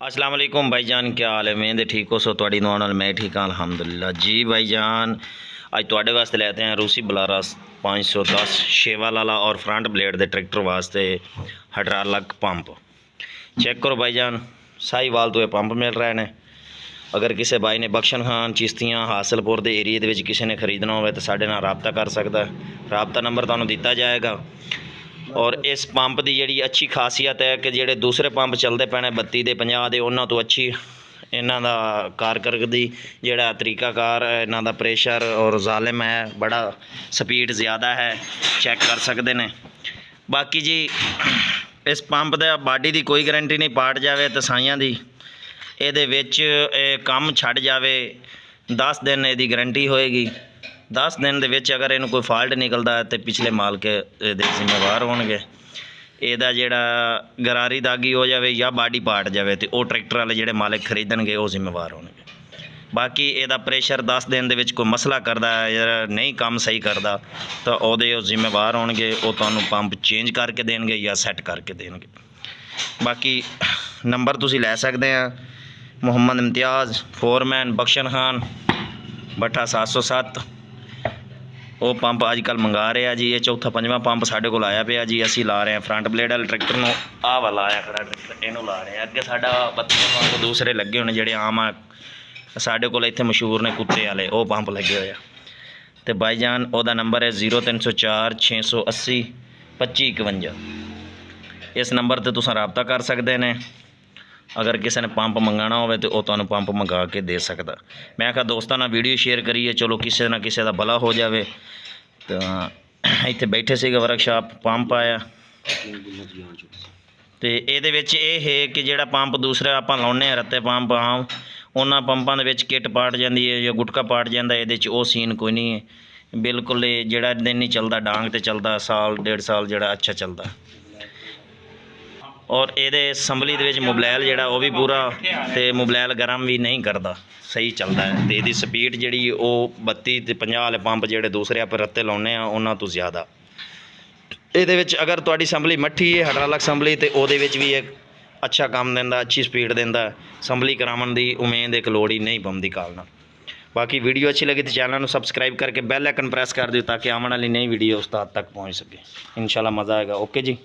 अस्सलाम वालेकुम भाईजान, क्या हाल है? मैं ठीक हो सो थोड़ी दुआ नाल मैं ठीक हाँ अल्हम्दुलिल्लाह जी। भाईजान अज थोड़े वास्ते लेते हैं रूसी बुलारा 510 शेवा लाला और फ्रंट ब्लेड के ट्रैक्टर वास्ते हाइड्रोलिक पंप। चेक करो भाईजान, साहीवाल तो ये पंप मिल रहे हैं। अगर किसी भाई ने बख्शन खान चिश्तियाँ हासिलपुर के एरिए के किसी ने खरीदना हो तो साढ़े नाल राबता कर सकता है। राबता नंबर तुहानूं दिता जाएगा। और इस पंप की जी अच्छी खासियत है कि जोड़े दूसरे पंप चलते पे 32 के 50 के उन्होंने तो अच्छी इन्हों का कारकरदगी जोड़ा तरीकाकार इन्हों का प्रेशर और जालिम है, बड़ा स्पीड ज़्यादा है, चेक कर सकते हैं। बाकी जी इस पंप का बाडी की कोई गारंटी नहीं, पाट जाए तो साइयां की ये काम छड़ जाए 10 दिन यदी गारंटी होएगी। 10 दिन के अगर इन्हू कोई फॉल्ट निकलता है तो पिछले मालक जिम्मेवार होणगे। ਇਹਦਾ ਜਿਹੜਾ ਗਰਾਰੀ ਦਾਗੀ हो जाए या बाडी पाट जाए तो वह ट्रैक्टर वाले ਜਿਹੜੇ मालिक खरीदणगे वो जिम्मेवार होणगे। बाकी ਇਹਦਾ प्रेशर 10 दिन ਦੇ ਵਿੱਚ कोई मसला करता है या नहीं काम सही करता तो ਉਹਦੇ ਉਹ जिम्मेवार होणगे, वो ਤੁਹਾਨੂੰ पंप चेंज करके देणगे या सैट करके देणगे। बाकी नंबर तुसीं लै सकते हैं, मुहम्मद इम्तियाज़ फोरमैन बख्शन खान भट्ठा 707। वो पंप अजकल मंगा रहे हैं जी। ये चौथा पंजवां पंप साढ़े को आया पे जी। असी ला रहे हैं फ्रंट ब्लेड वाले ट्रैक्टर में, आह वाला आया खड़ा ट्रैक्टर इनू ला रहे हैं। अगे साडा 32 पंप दूसरे लगे होने जोड़े आम साढ़े को इत्थे मशहूर ने कुत्ते वाले, वो पंप लगे हुए। तो भाईजान वह नंबर है 0304 680 2551। इस नंबर पर तुसीं राबता कर सकते हैं। अगर किसी ने पंप मंगाना हो तो वह तुहानूं पंप मंगा के दे सकता। मैं कहा दोस्तों ना वीडियो शेयर करिए, चलो किसी ना किसी का भला हो जाए। तो इत्थे बैठे से वर्कशॉप पंप आया तो ये है कि जोड़ा पंप दूसरा आप लाने रत्ते पंप आम उन्होंने पंपों के किट पाट जाती है या गुटका पाट जाता, ये सीन कोई नहीं है। बिल्कुल जोड़ा दिन नहीं चलता, डांग तो चलता साल 1.5 साल जोड़ा अच्छा चलता। और ये संभली मोबाइल जोड़ा वो भी पूरा तो मोबाइल गर्म भी नहीं करता, सही चलता है। तो ये स्पीड जी 32 ते 50 वाले पंप जोड़े दूसरे आप रत्ते लाने उन्होंने तो ज़्यादा। ये अगर तुहाडी संभली मट्ठी है हाइड्रोलिक संभली तो वो भी एक अच्छा काम देंदा, अच्छी स्पीड देंदा। संभली करावन की उम्मीद एक लोड़ ही नहीं पाउंदी कालना। बाकी वीडियो अच्छी लगी तो चैनल को सबसक्राइब करके बैल आइकन प्रेस कर दिओ ताकि आने वाली नई वीडियो उस तक पहुँच सके। इंशाल्लाह मज़ा आएगा। ओके जी।